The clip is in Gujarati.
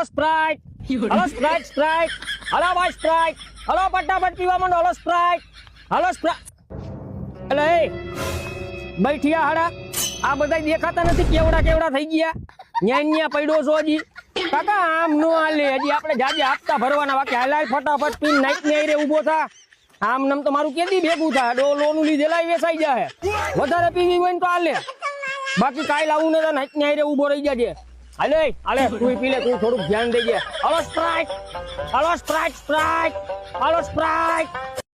સ્પ્રાઇટ, હાલો સ્પ્રાઇટ સ્પ્રાઇટ, હાલો ભાઈ સ્પ્રાઇટ, હાલો ફટાફટ પીવા માંડો, હાલો સ્પ્રાઇટ, હાલો સ્પ્રાઇટ. એટલે એ બેઠિયા હાડા આ બધા દેખાતા નથી કેવડા કેવડા થઈ ગયા, ન્યા પડ્યો છો હજી. કાકા આમ નો હાલે, હજી આપણે જાજે આપતા ભરવાના, બાકી હાલ ફટાફટ પીને નાઈટ ને આઈ ઉભો થા. આમ નમ તો મારું કેદી ભેગું થાય, લોનું લીધેલા વેસાઈ જાય. વધારે પીવી હોય ને તો હાલે, બાકી કાઈ લાવું ને તો નાઈટ ને આઈ ઉભો રહી જાજે. હાલે હાલે તું પી લે, તું થોડુંક ધ્યાન દેજે. હાલો સ્પ્રાઇટ, હાલો સ્પ્રાઇટ સ્પ્રાઇટ, હાલો સ્પ્રાઇટ.